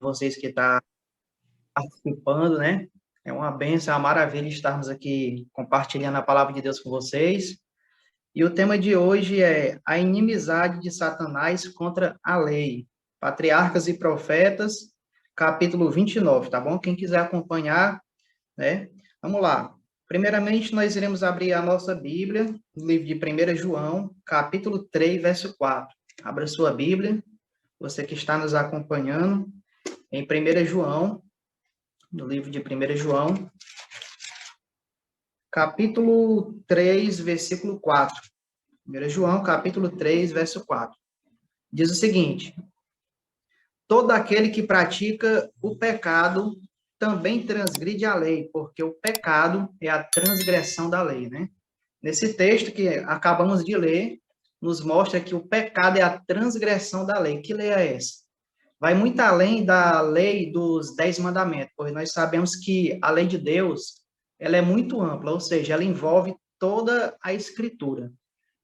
vocês que estão participando, né? É uma bênção, é uma maravilha estarmos aqui compartilhando a palavra de Deus com vocês. E o tema de hoje é a inimizade de Satanás contra a lei. Patriarcas e Profetas, capítulo 29, tá bom? Quem quiser acompanhar, né? Vamos lá. Primeiramente, nós iremos abrir a nossa Bíblia, no livro de 1 João, capítulo 3, verso 4. Abra sua Bíblia, você que está nos acompanhando, em 1 João, no livro de 1 João, capítulo 3, versículo 4. 1 João, capítulo 3, verso 4. Diz o seguinte: todo aquele que pratica o pecado também transgride a lei, porque o pecado é a transgressão da lei, né? Nesse texto que acabamos de ler, nos mostra que o pecado é a transgressão da lei. Que lei é essa? Vai muito além da lei dos 10 mandamentos, pois nós sabemos que a lei de Deus, ela é muito ampla, ou seja, ela envolve toda a escritura.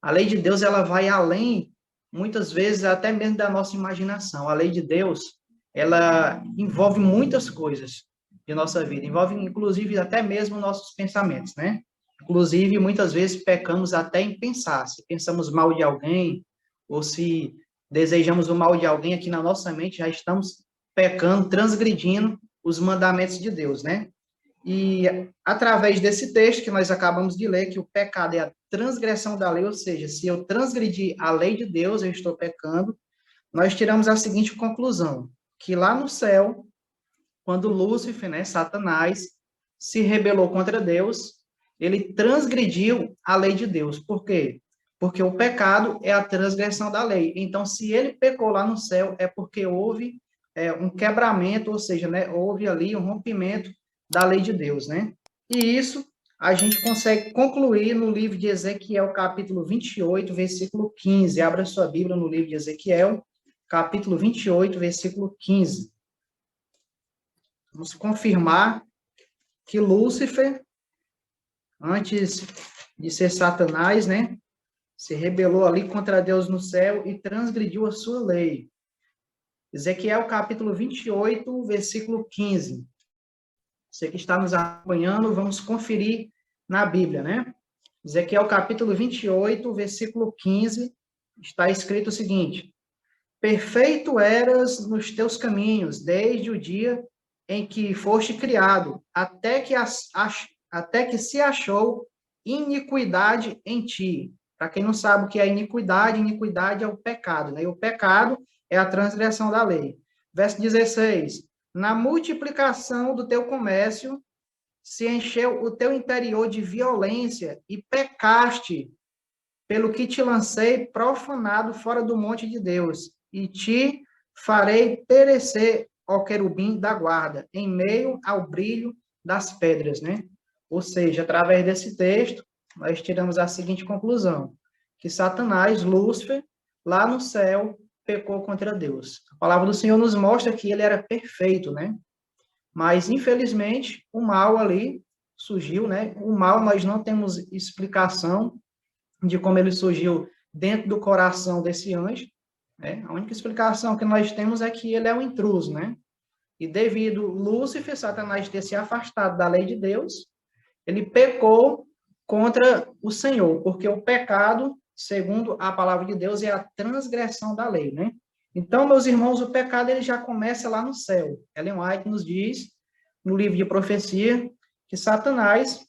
A lei de Deus, ela vai além, muitas vezes, até mesmo da nossa imaginação. A lei de Deus, ela envolve muitas coisas de nossa vida, envolve, inclusive, até mesmo nossos pensamentos, né? Inclusive, muitas vezes, pecamos até em pensar. Se pensamos mal de alguém, ou se desejamos o mal de alguém, aqui na nossa mente já estamos pecando, transgredindo os mandamentos de Deus, né? E através desse texto que nós acabamos de ler, que o pecado é a transgressão da lei, ou seja, se eu transgredir a lei de Deus, eu estou pecando, nós tiramos a seguinte conclusão, que lá no céu, quando Lúcifer, né, Satanás, se rebelou contra Deus, ele transgrediu a lei de Deus. Por quê? Porque o pecado é a transgressão da lei. Então, se ele pecou lá no céu, é porque houve um quebramento, ou seja, né, houve ali um rompimento da lei de Deus, né? E isso a gente consegue concluir no livro de Ezequiel, capítulo 28, versículo 15. Abra sua Bíblia no livro de Ezequiel, capítulo 28, versículo 15. Vamos confirmar que Lúcifer, antes de ser Satanás, né, se rebelou ali contra Deus no céu e transgrediu a sua lei. Ezequiel, capítulo 28, versículo 15. Você que está nos acompanhando, vamos conferir na Bíblia, né? Ezequiel, capítulo 28, versículo 15, está escrito o seguinte: perfeito eras nos teus caminhos, desde o dia em que foste criado, até que se achou iniquidade em ti. Para quem não sabe o que é iniquidade, iniquidade é o pecado, né? E o pecado é a transgressão da lei. Verso 16: na multiplicação do teu comércio, se encheu o teu interior de violência e pecaste, pelo que te lancei profanado fora do monte de Deus, e te farei perecer, ó querubim da guarda, em meio ao brilho das pedras, né? Ou seja, através desse texto, nós tiramos a seguinte conclusão, que Satanás, Lúcifer, lá no céu, pecou contra Deus. A palavra do Senhor nos mostra que ele era perfeito, né? Mas, infelizmente, o mal ali surgiu, né? O mal, nós não temos explicação de como ele surgiu dentro do coração desse anjo, né? A única explicação que nós temos é que ele é um intruso, né? E devido Lúcifer, Satanás, ter se afastado da lei de Deus, ele pecou contra o Senhor, porque o pecado, segundo a palavra de Deus, é a transgressão da lei, né? Então, meus irmãos, o pecado ele já começa lá no céu. Ellen White nos diz, no livro de profecia, que Satanás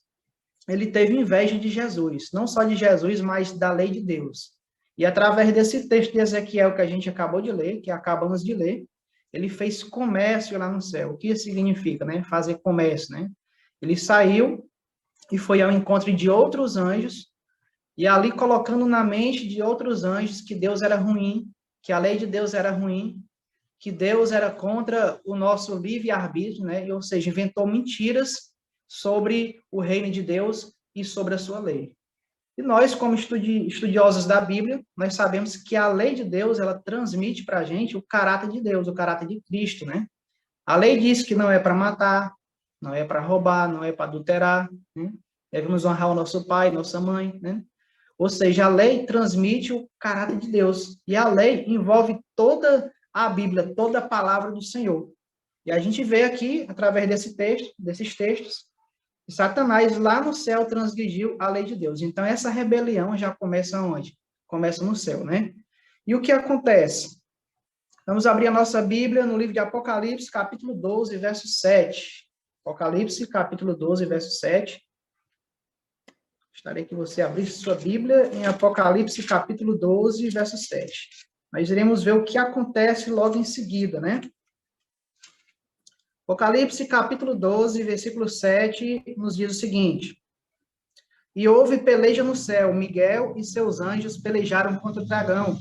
ele teve inveja de Jesus, não só de Jesus, mas da lei de Deus. E através desse texto de Ezequiel que a gente acabou de ler, que acabamos de ler, ele fez comércio lá no céu. O que isso significa, né? Fazer comércio, né? Ele saiu e foi ao encontro de outros anjos, e ali colocando na mente de outros anjos que Deus era ruim, que a lei de Deus era ruim, que Deus era contra o nosso livre-arbítrio, né? Ou seja, inventou mentiras sobre o reino de Deus e sobre a sua lei. E nós, como estudiosos da Bíblia, nós sabemos que a lei de Deus, ela transmite para a gente o caráter de Deus, o caráter de Cristo, né? A lei diz que não é para matar, não é para roubar, não é para adulterar, né? Devemos honrar o nosso pai, nossa mãe, né? Ou seja, a lei transmite o caráter de Deus. E a lei envolve toda a Bíblia, toda a palavra do Senhor. E a gente vê aqui, através desses textos, que Satanás lá no céu transgrediu a lei de Deus. Então, essa rebelião já começa onde? Começa no céu, né? E o que acontece? Vamos abrir a nossa Bíblia no livro de Apocalipse, capítulo 12, verso 7. Apocalipse, capítulo 12, verso 7. Gostaria que você abrisse sua Bíblia em Apocalipse, capítulo 12, verso 7. Nós iremos ver o que acontece logo em seguida, né? Apocalipse, capítulo 12, versículo 7, nos diz o seguinte: E houve peleja no céu, Miguel e seus anjos pelejaram contra o dragão.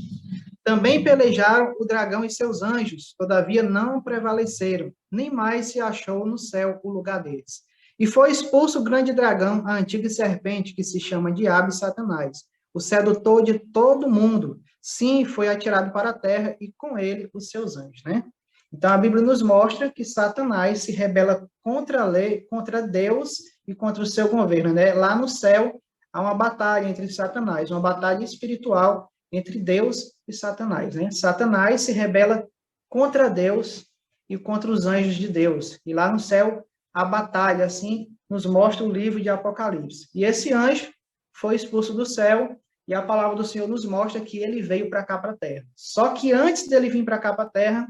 Também pelejaram o dragão e seus anjos, todavia não prevaleceram, nem mais se achou no céu o lugar deles. E foi expulso o grande dragão, a antiga serpente, que se chama Diabo e Satanás, o sedutor de todo mundo. Sim, foi atirado para a terra, e com ele os seus anjos, né? Então, a Bíblia nos mostra que Satanás se rebela contra a lei, contra Deus e contra o seu governo, né? Lá no céu, há uma batalha entre Satanás, uma batalha espiritual entre Deus e Satanás, né? Satanás se rebela contra Deus e contra os anjos de Deus. E lá no céu, a batalha, assim, nos mostra o livro de Apocalipse. E esse anjo foi expulso do céu, e a palavra do Senhor nos mostra que ele veio para cá, para a terra. Só que antes dele vir para cá, para a terra,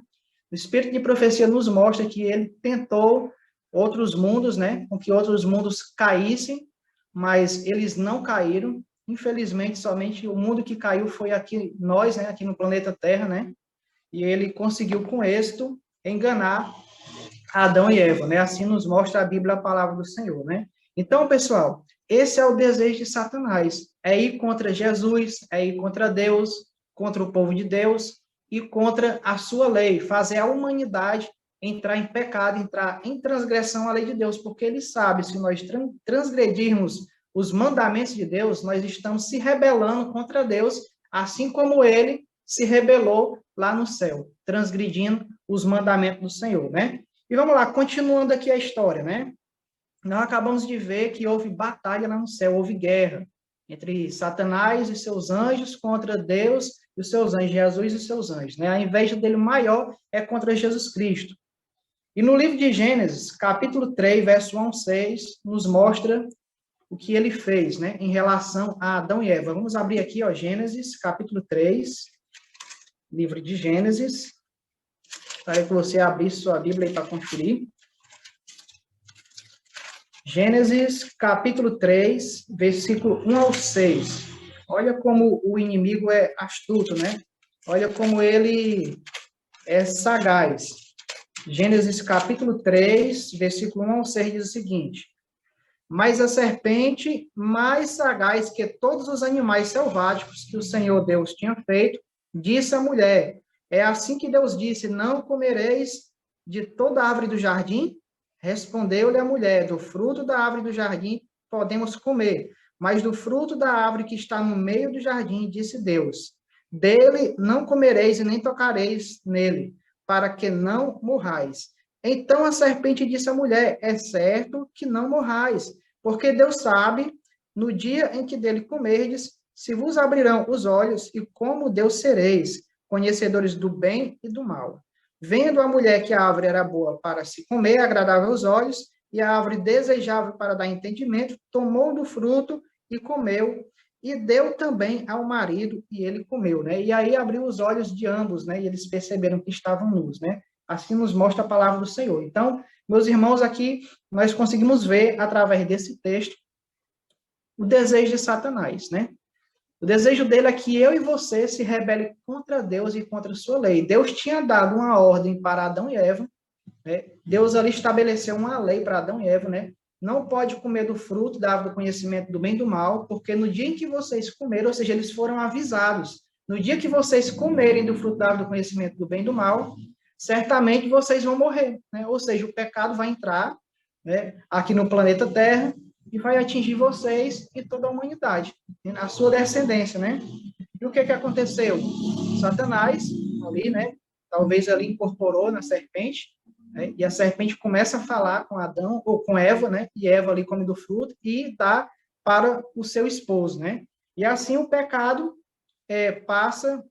o Espírito de profecia nos mostra que ele tentou outros mundos, né? Com que outros mundos caíssem, mas eles não caíram. Infelizmente, somente o mundo que caiu foi aqui, nós, né? Aqui no planeta Terra, né? E ele conseguiu, com êxito, enganar Adão e Eva, né? Assim nos mostra a Bíblia, a palavra do Senhor, né? Então, pessoal, esse é o desejo de Satanás, é ir contra Jesus, é ir contra Deus, contra o povo de Deus e contra a sua lei, fazer a humanidade entrar em pecado, entrar em transgressão à lei de Deus, porque ele sabe, se nós transgredirmos os mandamentos de Deus, nós estamos se rebelando contra Deus, assim como ele se rebelou lá no céu, transgredindo os mandamentos do Senhor, né? E vamos lá, continuando aqui a história, né? Nós acabamos de ver que houve batalha lá no céu, houve guerra entre Satanás e seus anjos contra Deus e os seus anjos, Jesus e seus anjos, né? A inveja dele maior é contra Jesus Cristo. E no livro de Gênesis, capítulo 3, verso 1 ao 6, nos mostra o que ele fez, né, em relação a Adão e Eva. Vamos abrir aqui, ó, Gênesis, capítulo 3, livro de Gênesis, para que você abrisse sua Bíblia aí para conferir. Gênesis, capítulo 3, versículo 1 ao 6. Olha como o inimigo é astuto, né? Olha como ele é sagaz. Gênesis, capítulo 3, versículo 1 ao 6, diz o seguinte: Mas a serpente, mais sagaz que todos os animais selváticos que o Senhor Deus tinha feito, disse à mulher: É assim que Deus disse: Não comereis de toda árvore do jardim? Respondeu-lhe a mulher: Do fruto da árvore do jardim podemos comer, mas do fruto da árvore que está no meio do jardim, disse Deus: Dele não comereis e nem tocareis nele, para que não morrais. Então a serpente disse à mulher: É certo que não morrais, porque Deus sabe, no dia em que dele comerdes, se vos abrirão os olhos, e como Deus sereis, conhecedores do bem e do mal. Vendo a mulher que a árvore era boa para se comer, agradável aos olhos, e a árvore desejável para dar entendimento, tomou do fruto e comeu, e deu também ao marido, e ele comeu, né? E aí abriu os olhos de ambos, né? E eles perceberam que estavam nus, né? Assim nos mostra a palavra do Senhor. Então, meus irmãos, aqui nós conseguimos ver, através desse texto, o desejo de Satanás, né? O desejo dele é que eu e você se rebele contra Deus e contra a sua lei. Deus tinha dado uma ordem para Adão e Eva, né? Deus ali estabeleceu uma lei para Adão e Eva, né? Não pode comer do fruto da árvore do conhecimento do bem e do mal, porque no dia em que vocês comerem, ou seja, eles foram avisados, no dia que vocês comerem do fruto da árvore do conhecimento do bem e do mal, certamente vocês vão morrer, né? Ou seja, o pecado vai entrar, né, aqui no planeta Terra e vai atingir vocês e toda a humanidade, a sua descendência, né? E o que aconteceu? Satanás, ali, né, talvez ali incorporou na serpente, né, e a serpente começa a falar com Adão, ou com Eva, né, e Eva ali come do fruto e dá para o seu esposo, né? E assim o pecado passa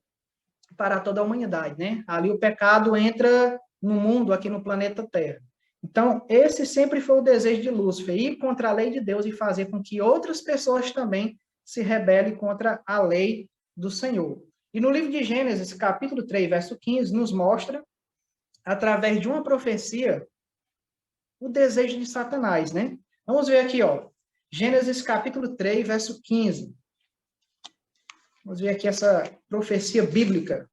para toda a humanidade, né? Ali o pecado entra no mundo, aqui no planeta Terra. Então, esse sempre foi o desejo de Lúcifer, ir contra a lei de Deus e fazer com que outras pessoas também se rebelem contra a lei do Senhor. E no livro de Gênesis, capítulo 3, verso 15, nos mostra, através de uma profecia, o desejo de Satanás, né? Vamos ver aqui, ó. Gênesis capítulo 3, verso 15. Vamos ver aqui essa profecia bíblica,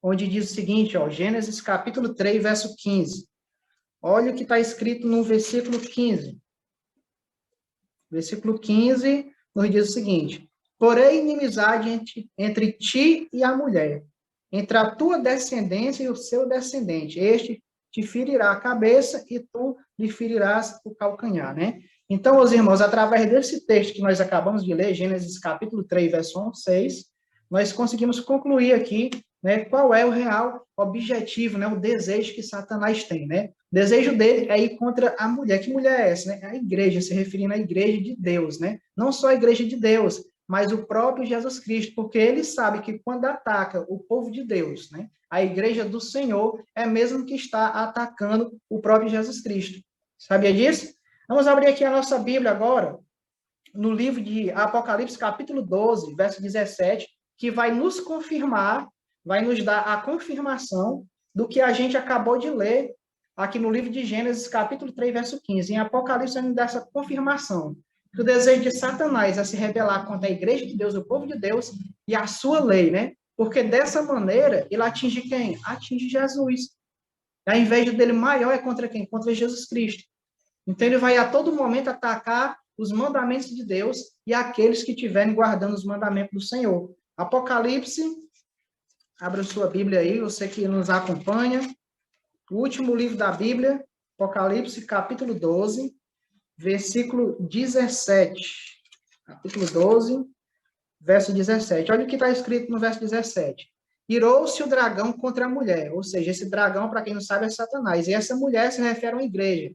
onde diz o seguinte, ó, Gênesis capítulo 3, verso 15. Olha o que está escrito no versículo 15. Versículo 15 nos diz o seguinte: porém, inimizade entre ti e a mulher, entre a tua descendência e o seu descendente. Este te ferirá a cabeça e tu lhe ferirás o calcanhar, né? Então, meus irmãos, através desse texto que nós acabamos de ler, Gênesis capítulo 3, verso 1, 6, nós conseguimos concluir aqui, né, qual é o real objetivo, né, o desejo que Satanás tem, né? O desejo dele é ir contra a mulher. Que mulher é essa, né? A igreja, se referindo à igreja de Deus, né? Não só a igreja de Deus, mas o próprio Jesus Cristo, porque ele sabe que quando ataca o povo de Deus, né, a igreja do Senhor, é mesmo que está atacando o próprio Jesus Cristo. Sabia disso? Vamos abrir aqui a nossa Bíblia agora, no livro de Apocalipse, capítulo 12, verso 17, que vai nos confirmar, vai nos dar a confirmação do que a gente acabou de ler aqui no livro de Gênesis, capítulo 3, verso 15. Em Apocalipse, vai nos dar essa confirmação, que o desejo de Satanás é se rebelar contra a igreja de Deus, o povo de Deus, e a sua lei, né? Porque dessa maneira, ele atinge quem? Atinge Jesus. A inveja dele maior é contra quem? Contra Jesus Cristo. Então, ele vai a todo momento atacar os mandamentos de Deus e aqueles que estiverem guardando os mandamentos do Senhor. Apocalipse, abra sua Bíblia aí, você que nos acompanha. O último livro da Bíblia, Apocalipse, capítulo 12, versículo 17. Capítulo 12, verso 17. Olha o que está escrito no verso 17. Irou-se o dragão contra a mulher, ou seja, esse dragão, para quem não sabe, é Satanás. E essa mulher se refere a uma igreja,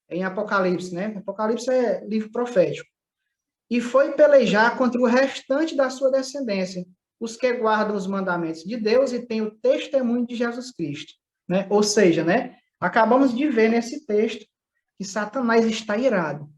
em Apocalipse, né? Apocalipse é livro profético. E foi pelejar contra o restante da sua descendência, os que guardam os mandamentos de Deus e têm o testemunho de Jesus Cristo, né? Ou seja, né? Acabamos de ver nesse texto que Satanás está irado.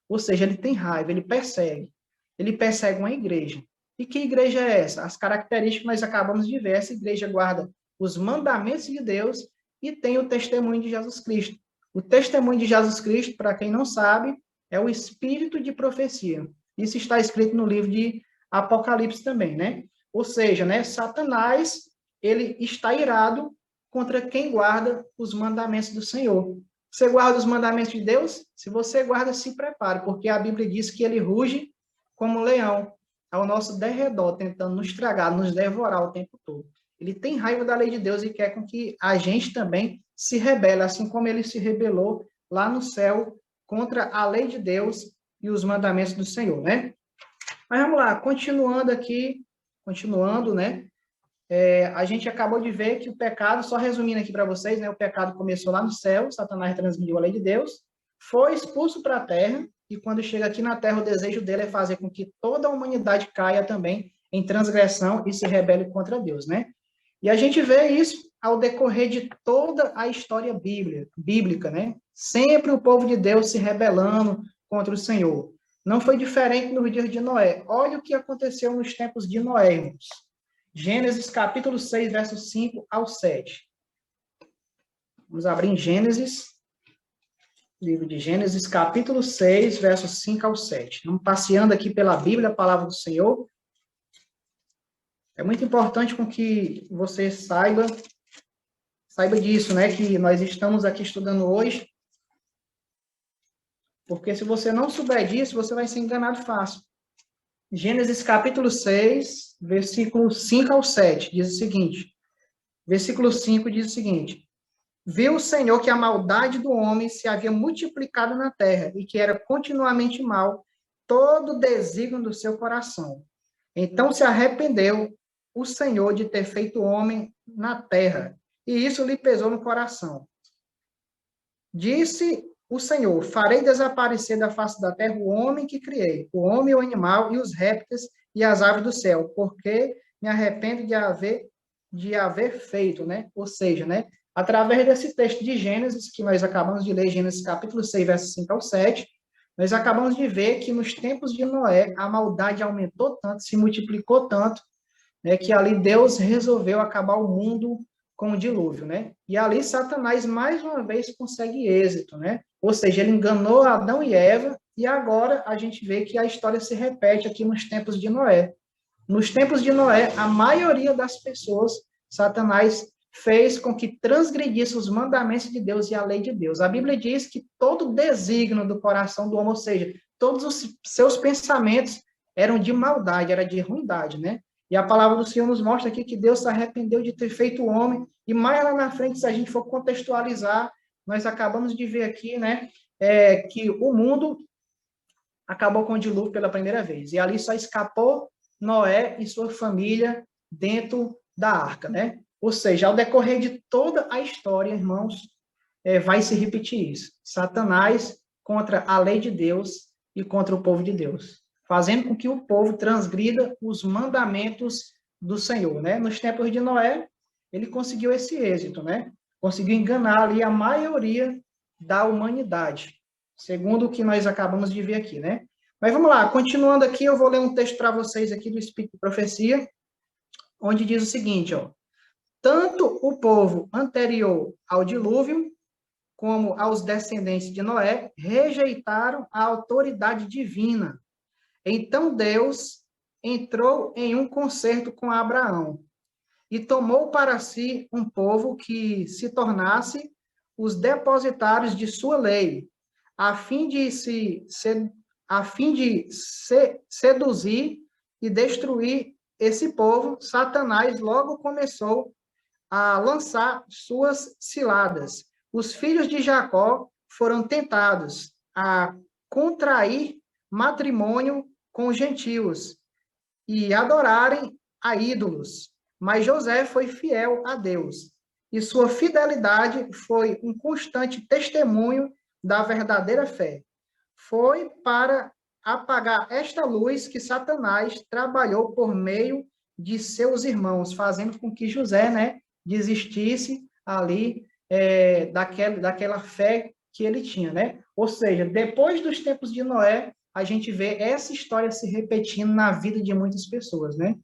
Ou seja, ele tem raiva, ele persegue. Ele persegue uma igreja. E que igreja é essa? As características que nós acabamos de ver. Essa igreja guarda os mandamentos de Deus e tem o testemunho de Jesus Cristo. O testemunho de Jesus Cristo, para quem não sabe, é o espírito de profecia. Isso está escrito no livro de Apocalipse também, né? Ou seja, né, Satanás, ele está irado contra quem guarda os mandamentos do Senhor. Você guarda os mandamentos de Deus? Se você guarda, se prepare, porque a Bíblia diz que ele ruge como um leão ao nosso derredor, tentando nos tragar, nos devorar o tempo todo. Ele tem raiva da lei de Deus e quer com que a gente também se rebele, assim como ele se rebelou lá no céu contra a lei de Deus e os mandamentos do Senhor, né? Mas vamos lá, continuando aqui, né? A gente acabou de ver que o pecado, só resumindo aqui para vocês, né? O pecado começou lá no céu, Satanás transmitiu a lei de Deus, foi expulso para a terra, e quando chega aqui na terra, o desejo dele é fazer com que toda a humanidade caia também em transgressão e se rebele contra Deus, né? E a gente vê isso ao decorrer de toda a história bíblica, né? Sempre o povo de Deus se rebelando contra o Senhor. Não foi diferente nos dias de Noé. Olha o que aconteceu nos tempos de Noé, irmãos. Gênesis capítulo 6, versos 5 ao 7. Vamos abrir em Gênesis, livro de Gênesis, capítulo 6, versos 5 ao 7. Vamos passeando aqui pela Bíblia, a palavra do Senhor. É muito importante com que você saiba disso, né? Que nós estamos aqui estudando hoje. Porque se você não souber disso, você vai ser enganado fácil. Gênesis capítulo 6, versículos 5 ao 7, diz o seguinte. Versículo 5 diz o seguinte. Viu o Senhor que a maldade do homem se havia multiplicado na terra e que era continuamente mal todo o desígnio do seu coração. Então se arrependeu o Senhor de ter feito o homem na terra, e isso lhe pesou no coração. Disse o Senhor, farei desaparecer da face da terra o homem que criei, o homem, o animal e os répteis e as aves do céu, porque me arrependo de haver feito, né? Ou seja, né? Através desse texto de Gênesis, que nós acabamos de ler, Gênesis capítulo 6, versos 5 ao 7, nós acabamos de ver que nos tempos de Noé, a maldade aumentou tanto, se multiplicou tanto, né, que ali Deus resolveu acabar o mundo com o dilúvio, né? E ali Satanás, mais uma vez, consegue êxito, né? Ou seja, ele enganou Adão e Eva, e agora a gente vê que a história se repete aqui nos tempos de Noé. Nos tempos de Noé, a maioria das pessoas, Satanás fez com que transgredisse os mandamentos de Deus e a lei de Deus. A Bíblia diz que todo desígnio do coração do homem, ou seja, todos os seus pensamentos eram de maldade, era de ruindade, né? E a palavra do Senhor nos mostra aqui que Deus se arrependeu de ter feito o homem, e mais lá na frente, se a gente for contextualizar, nós acabamos de ver aqui, né, que o mundo acabou com o dilúvio pela primeira vez, e ali só escapou Noé e sua família dentro da arca, né? Ou seja, ao decorrer de toda a história, irmãos, vai se repetir isso. Satanás contra a lei de Deus e contra o povo de Deus, fazendo com que o povo transgrida os mandamentos do Senhor, né? Nos tempos de Noé, ele conseguiu esse êxito, né? Conseguiu enganar ali a maioria da humanidade, segundo o que nós acabamos de ver aqui, né? Mas vamos lá, continuando aqui, eu vou ler um texto para vocês aqui do Espírito de Profecia, onde diz o seguinte, ó: tanto o povo anterior ao dilúvio, como aos descendentes de Noé, rejeitaram a autoridade divina. Então Deus entrou em um concerto com Abraão e tomou para si um povo que se tornasse os depositários de sua lei, a fim de seduzir e destruir esse povo. Satanás logo começou a lançar suas ciladas. Os filhos de Jacó foram tentados a contrair matrimônio com os gentios e adorarem a ídolos. Mas José foi fiel a Deus, e sua fidelidade foi um constante testemunho da verdadeira fé. Foi para apagar esta luz que Satanás trabalhou por meio de seus irmãos, fazendo com que José, né, desistisse ali daquela fé que ele tinha, né? Ou seja, depois dos tempos de Noé, a gente vê essa história se repetindo na vida de muitas pessoas, né?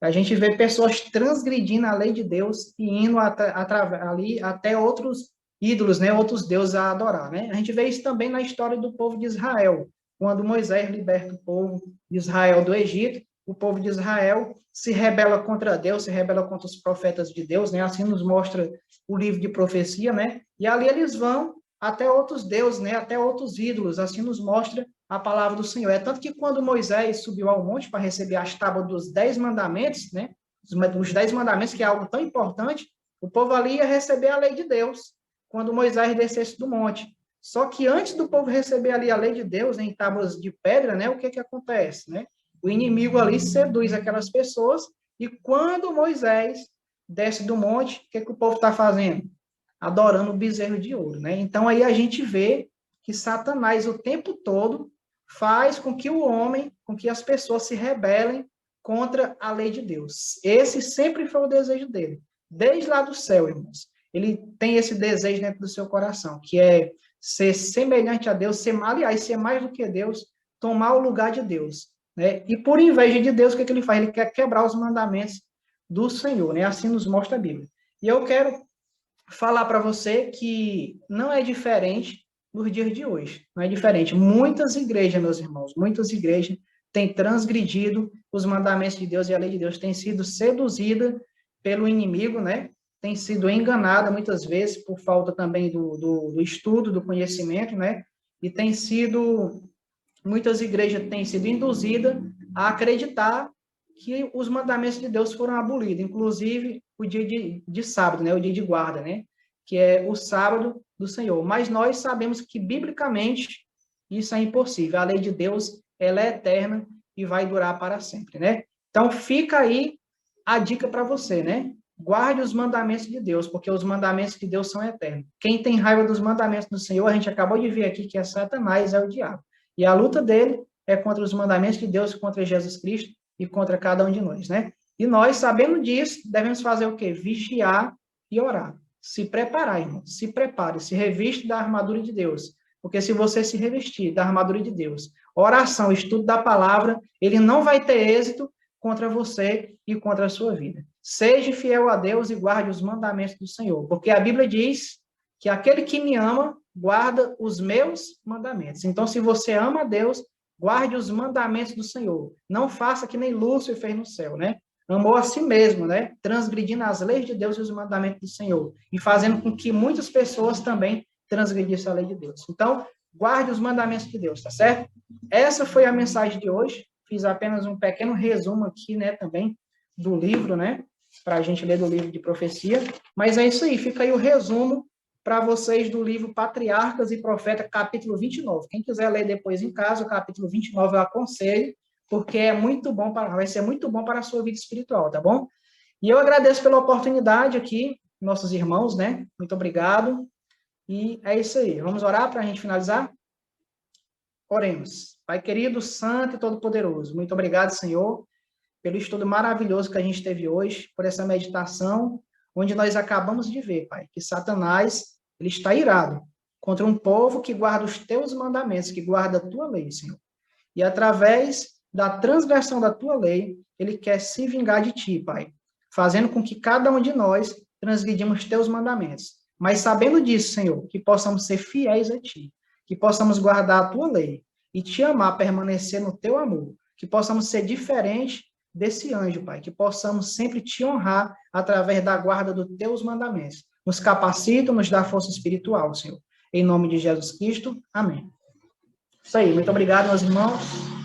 A gente vê pessoas transgredindo a lei de Deus e indo ali até outros ídolos, né? Outros deuses a adorar, né? A gente vê isso também na história do povo de Israel, quando Moisés liberta o povo de Israel do Egito. O povo de Israel se rebela contra Deus, se rebela contra os profetas de Deus, né? Assim nos mostra o livro de profecia, né? E ali eles vão até outros deuses, né? Até outros ídolos, assim nos mostra a palavra do Senhor. É tanto que quando Moisés subiu ao monte para receber as tábuas dos 10 mandamentos, né? Os 10 mandamentos, que é algo tão importante, o povo ali ia receber a lei de Deus quando Moisés descesse do monte. Só que antes do povo receber ali a lei de Deus em tábuas de pedra, né? O que acontece, né? O inimigo ali seduz aquelas pessoas, e quando Moisés desce do monte, o que o povo está fazendo? Adorando o bezerro de ouro, né? Então aí a gente vê que Satanás o tempo todo faz com que o homem, com que as pessoas se rebelem contra a lei de Deus. Esse sempre foi o desejo dele, desde lá do céu, irmãos. Ele tem esse desejo dentro do seu coração, que é ser semelhante a Deus, aliás, ser mais do que Deus, tomar o lugar de Deus, né? E por inveja de Deus, o que ele faz? Ele quer quebrar os mandamentos do Senhor, né? Assim nos mostra a Bíblia. E eu quero falar para você que não é diferente nos dias de hoje, não é diferente. Muitas igrejas, meus irmãos, muitas igrejas têm transgredido os mandamentos de Deus e a lei de Deus, têm sido seduzida pelo inimigo, né? Tem sido enganada muitas vezes por falta também do estudo, do conhecimento, né? E tem sido, muitas igrejas têm sido induzidas a acreditar que os mandamentos de Deus foram abolidos, inclusive o dia de sábado, né? O dia de guarda, né? Que é o sábado do Senhor. Mas nós sabemos que, biblicamente, isso é impossível. A lei de Deus, ela é eterna e vai durar para sempre, né? Então, fica aí a dica para você, né? Guarde os mandamentos de Deus, porque os mandamentos de Deus são eternos. Quem tem raiva dos mandamentos do Senhor, a gente acabou de ver aqui que é Satanás, é o diabo. E a luta dele é contra os mandamentos de Deus, contra Jesus Cristo e contra cada um de nós, né? E nós, sabendo disso, devemos fazer o quê? Vigiar e orar. se preparar, irmão. Se prepare, se reviste da armadura de Deus. Porque se você se revestir da armadura de Deus, oração, estudo da palavra, ele não vai ter êxito contra você e contra a sua vida. Seja fiel a Deus e guarde os mandamentos do Senhor. Porque a Bíblia diz que aquele que me ama, guarda os meus mandamentos. Então, se você ama a Deus, guarde os mandamentos do Senhor. Não faça que nem Lúcifer fez no céu, né? Amou a si mesmo, né? Transgredindo as leis de Deus e os mandamentos do Senhor. E fazendo com que muitas pessoas também transgredissem a lei de Deus. Então, guarde os mandamentos de Deus, tá certo? Essa foi a mensagem de hoje. Fiz apenas um pequeno resumo aqui, né, também, do livro, né? Para a gente ler do livro de profecia. Mas é isso aí, fica aí o resumo para vocês do livro Patriarcas e Profetas, capítulo 29. Quem quiser ler depois em casa, o capítulo 29 eu aconselho, porque é muito bom vai ser muito bom para a sua vida espiritual, tá bom? E eu agradeço pela oportunidade aqui, nossos irmãos, né? Muito obrigado. E é isso aí. Vamos orar para a gente finalizar? Oremos. Pai querido, santo e todo-poderoso, muito obrigado, Senhor, pelo estudo maravilhoso que a gente teve hoje, por essa meditação, onde nós acabamos de ver, Pai, que Satanás, ele está irado contra um povo que guarda os teus mandamentos, que guarda a tua lei, Senhor. E através da transgressão da tua lei, ele quer se vingar de ti, Pai, fazendo com que cada um de nós transgredimos teus mandamentos. Mas sabendo disso, Senhor, que possamos ser fiéis a ti, que possamos guardar a tua lei e te amar, permanecer no teu amor, que possamos ser diferentes desse anjo, Pai, que possamos sempre te honrar através da guarda dos teus mandamentos. Nos capacita, nos dá força espiritual, Senhor. Em nome de Jesus Cristo, amém. Isso aí, muito obrigado, meus irmãos.